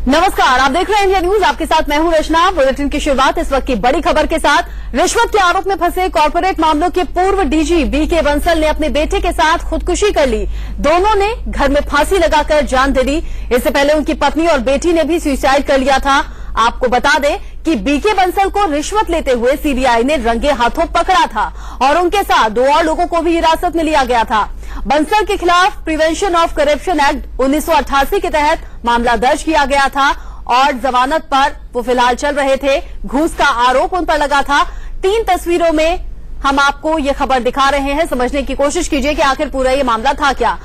नमस्कार, आप देख रहे हैं इंडिया न्यूज। आपके साथ मैं हूं रचना। बुलेटिन की शुरुआत इस वक्त की बड़ी खबर के साथ। रिश्वत के आरोप में फंसे कॉर्पोरेट मामलों के पूर्व डीजी बीके बंसल ने अपने बेटे के साथ खुदकुशी कर ली। दोनों ने घर में फांसी लगाकर जान दे दी। इससे पहले उनकी पत्नी और बेटी ने भी सुसाइड कर लिया था। आपको बता दें कि बीके बंसल को रिश्वत लेते हुए सीबीआई ने रंगे हाथों पकड़ा था और उनके साथ 2 और लोगों को भी हिरासत में लिया गया था। बंसल के खिलाफ प्रिवेंशन ऑफ करप्शन एक्ट 1988 के तहत मामला दर्ज किया गया था और जमानत पर वो फिलहाल चल रहे थे। घूस का आरोप उन पर लगा था। 3 तस्वीरों में हम आपको ये खबर दिखा रहे हैं। समझने की कोशिश कीजिए कि आखिर पूरा ये मामला था क्या।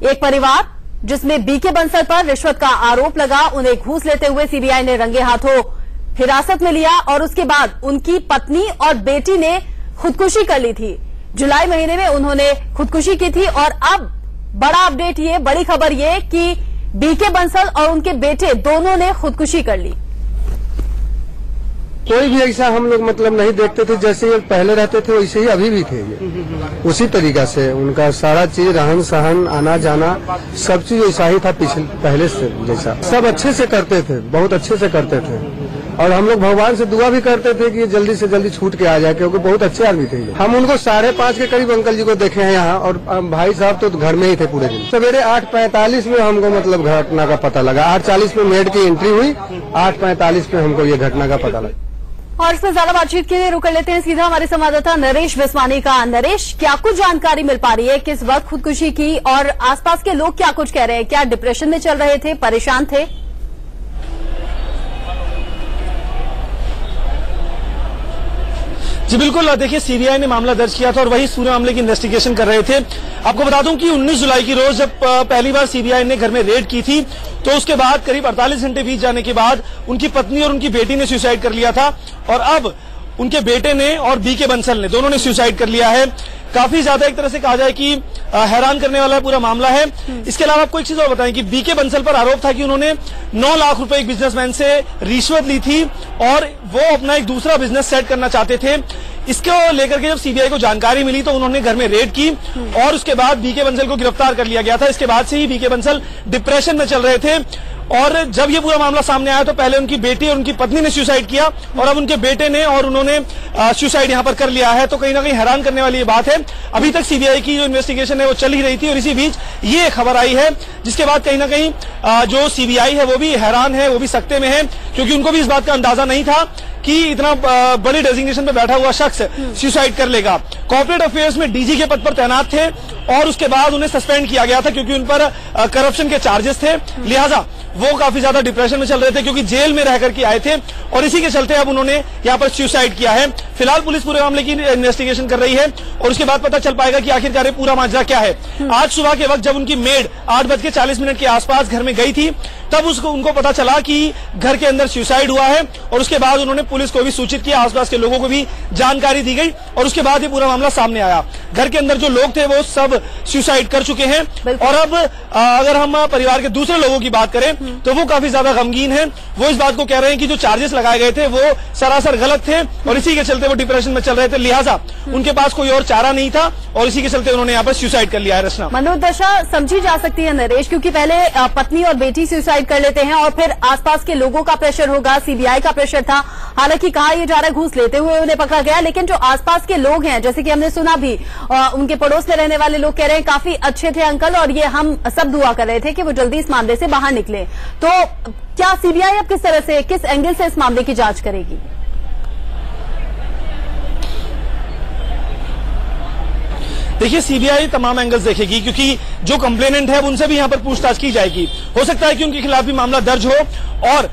एक परिवार जिसमें बीके बंसल पर रिश्वत का आरोप लगा, उन्हें घूस लेते हुए सीबीआई ने रंगे हाथों हिरासत में लिया और उसके बाद उनकी पत्नी और बेटी ने खुदकुशी कर ली थी। जुलाई महीने में उन्होंने खुदकुशी की थी और अब बड़ा अपडेट ये, बड़ी खबर ये कि बीके बंसल और उनके बेटे दोनों ने खुदकुशी कर ली। कोई भी ऐसा हम लोग मतलब नहीं देखते थे। जैसे ये पहले रहते थे वैसे ही अभी भी थे। ये उसी तरीका से उनका सारा चीज, रहन सहन, आना जाना, सब चीज ऐसा ही था पहले से जैसा। सब अच्छे से करते थे, बहुत अच्छे से करते थे और हम लोग भगवान से दुआ भी करते थे कि जल्दी से जल्दी छूट के आ जाए, क्योंकि बहुत अच्छे आदमी थे। हम उनको 5:30 के करीब अंकल जी को देखे हैं यहाँ, और भाई साहब तो घर में ही थे पूरे दिन। सवेरे 8:45 में हमको मतलब घटना का पता लगा। 8:40 में मेड की एंट्री हुई, 8:45 में हमको ये घटना का पता लगा। और इसमें ज्यादा बातचीत के लिए रुक लेते हैं सीधा हमारे संवाददाता नरेश विस्वानी का। नरेश, क्या कुछ जानकारी मिल पा रही है? किस वक्त खुदकुशी की और आसपास के लोग क्या कुछ कह रहे हैं? क्या डिप्रेशन में चल रहे थे, परेशान थे? जी बिल्कुल, देखिए सीबीआई ने मामला दर्ज किया था और वही पूरे मामले की इन्वेस्टिगेशन कर रहे थे। आपको बता दूं कि 19 जुलाई की रोज जब पहली बार सीबीआई ने घर में रेड की थी तो उसके बाद करीब 48 घंटे बीत जाने के बाद उनकी पत्नी और उनकी बेटी ने सुसाइड कर लिया था और अब उनके बेटे ने और बीके बंसल ने, दोनों ने सुसाइड कर लिया है। काफी ज्यादा एक तरह से कहा जाए कि हैरान करने वाला पूरा मामला है। इसके अलावा आपको एक चीज और बताएं कि बीके बंसल पर आरोप था कि उन्होंने 9 लाख रुपए एक बिजनेसमैन से रिश्वत ली थी और वो अपना एक दूसरा बिजनेस सेट करना चाहते थे। इसको लेकर के जब सीबीआई को जानकारी मिली तो उन्होंने घर में रेड की और उसके बाद बीके बंसल को गिरफ्तार कर लिया गया था। इसके बाद से ही बीके बंसल डिप्रेशन में चल रहे थे और जब ये पूरा मामला सामने आया तो पहले उनकी बेटी और उनकी पत्नी ने सुसाइड किया और अब उनके बेटे ने और उन्होंने सुसाइड यहां पर कर लिया है। तो कहीं ना कहीं हैरान करने वाली ये बात है। अभी तक सीबीआई की जो इन्वेस्टिगेशन है वो चल ही रही थी और इसी बीच ये खबर आई है, जिसके बाद कहीं ना कहीं जो सीबीआई है वो भी हैरान है, वो भी सकते में है, क्योंकि उनको भी इस बात का अंदाजा नहीं था कि इतना बड़ी डेजिग्नेशन पे बैठा हुआ शख्स सुसाइड कर लेगा। कॉर्पोरेट अफेयर्स में डीजी के पद पर तैनात थे और उसके बाद उन्हें सस्पेंड किया गया था क्योंकि उन पर करप्शन के चार्जेस थे। लिहाजा वो काफी ज्यादा डिप्रेशन में चल रहे थे क्योंकि जेल में रह करके आए थे और इसी के चलते अब उन्होंने यहाँ पर सुसाइड किया है। फिलहाल पुलिस पूरे मामले की इन्वेस्टिगेशन कर रही है और उसके बाद पता चल पाएगा कि आखिरकार ये पूरा माजरा क्या है। आज सुबह के वक्त जब उनकी मेड 8:40 के आसपास घर में गई थी तब उनको पता चला कि घर के अंदर सुसाइड हुआ है और उसके बाद उन्होंने पुलिस को भी सूचित किया, आसपास के लोगों को भी जानकारी दी गई और उसके बाद ये पूरा मामला सामने आया। घर के अंदर जो लोग थे वो सब सुसाइड कर चुके हैं और अब अगर हम परिवार के दूसरे लोगों की बात करें तो वो काफी ज्यादा गमगीन हैं। वो इस बात को कह रहे हैं कि जो चार्जेस लगाए गए थे वो सरासर गलत थे और इसी के चलते वो डिप्रेशन में चल रहे थे। लिहाजा उनके पास कोई और चारा नहीं था और इसी के चलते उन्होंने यहाँ पर सुसाइड कर लिया है। रचना, मनोदशा समझी जा सकती है नरेश, क्योंकि पहले पत्नी और बेटी सुसाइड कर लेते हैं और फिर आसपास के लोगों का प्रेशर होगा, सीबीआई का प्रेशर था। हालांकि कहा यह जा रहा है घूस लेते हुए उन्हें पकड़ा गया, लेकिन जो आसपास के लोग हैं, जैसे कि हमने सुना भी, उनके पड़ोस में रहने वाले लोग कह रहे हैं काफी अच्छे थे अंकल और ये हम सब दुआ कर रहे थे कि वो जल्दी इस मामले से बाहर निकले। तो क्या सीबीआई अब किस तरह से, किस एंगल से इस मामले की जांच करेगी? देखिए सीबीआई तमाम एंगल्स देखेगी क्योंकि जो कंप्लेनेंट है उनसे भी यहाँ पर पूछताछ की जाएगी। हो सकता है कि उनके खिलाफ भी मामला दर्ज हो और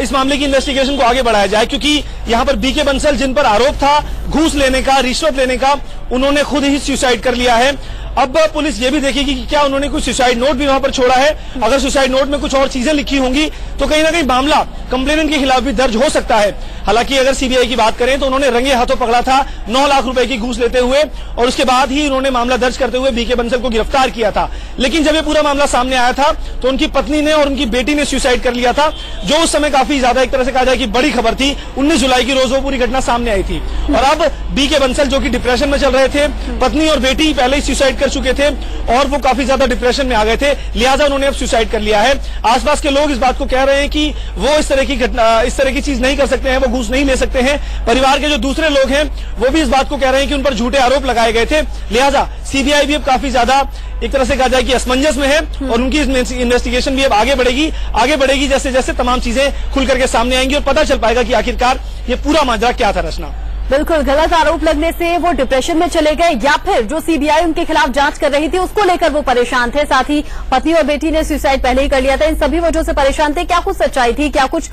इस मामले की इन्वेस्टिगेशन को आगे बढ़ाया जाए, क्योंकि यहाँ पर बीके बंसल जिन पर आरोप था घूस लेने का, रिश्वत लेने का, उन्होंने खुद ही सुसाइड कर लिया है। अब पुलिस ये भी देखेगी कि क्या उन्होंने कुछ सुसाइड नोट भी वहां पर छोड़ा है। अगर सुसाइड नोट में कुछ और चीजें लिखी होंगी तो कहीं ना कहीं मामला कंप्लेनेंट के खिलाफ भी दर्ज हो सकता है। हालांकि अगर सीबीआई की बात करें तो उन्होंने रंगे हाथों पकड़ा था 9 लाख रुपए की घूस लेते हुए, और उसके बाद ही उन्होंने मामला दर्ज करते हुए बीके बंसल को गिरफ्तार किया था। लेकिन जब ये पूरा मामला सामने आया था तो उनकी पत्नी ने और उनकी बेटी ने सुसाइड कर लिया था, जो उस समय काफी ज्यादा एक तरह से कहा जाए कि बड़ी खबर थी। 19 जुलाई की रोज वो पूरी घटना सामने आई थी, और अब बीके बंसल जो कि डिप्रेशन में चल रहे थे, पत्नी और बेटी पहले ही सुसाइड कर चुके थे और वो काफी ज्यादा डिप्रेशन में आ गए थे, लिहाजा उन्होंने अब सुसाइड कर लिया है। आसपास के लोग इस बात को कह रहे हैं कि वो इस तरह की चीज नहीं कर सकते हैं, वो घूस नहीं ले सकते हैं। परिवार के जो दूसरे लोग हैं वो भी इस बात को कह रहे हैं कि उन पर झूठे आरोप लगाए गए थे, लिहाजा सीबीआई भी अब काफी ज्यादा एक तरह से कहा जाए कि असमंजस में है और उनकी इन्वेस्टिगेशन भी अब आगे बढ़ेगी जैसे जैसे तमाम चीजें खुल करके सामने आएंगी और पता चल पाएगा कि आखिरकार ये पूरा माजरा क्या था। रचना, बिल्कुल, गलत आरोप लगने से वो डिप्रेशन में चले गए या फिर जो सीबीआई उनके खिलाफ जांच कर रही थी उसको लेकर वो परेशान थे, साथ ही पत्नी और बेटी ने सुसाइड पहले ही कर लिया था, इन सभी वजहों से परेशान थे। क्या कुछ सच्चाई थी, क्या कुछ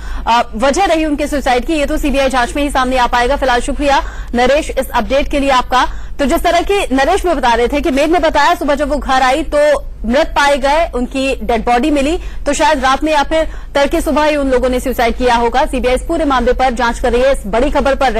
वजह रही उनके सुसाइड की, ये तो सीबीआई जांच में ही सामने आ पाएगा। फिलहाल शुक्रिया नरेश इस अपडेट के लिए आपका। तो जिस तरह की नरेश में बता रहे थे कि मेघ ने बताया सुबह जब वो घर आई तो मृत पाए गए, उनकी डेड बॉडी मिली, तो शायद रात में या फिर तड़के सुबह ही उन लोगों ने सुसाइड किया होगा। सीबीआई इस पूरे मामले पर जांच कर रही है। इस बड़ी खबर पर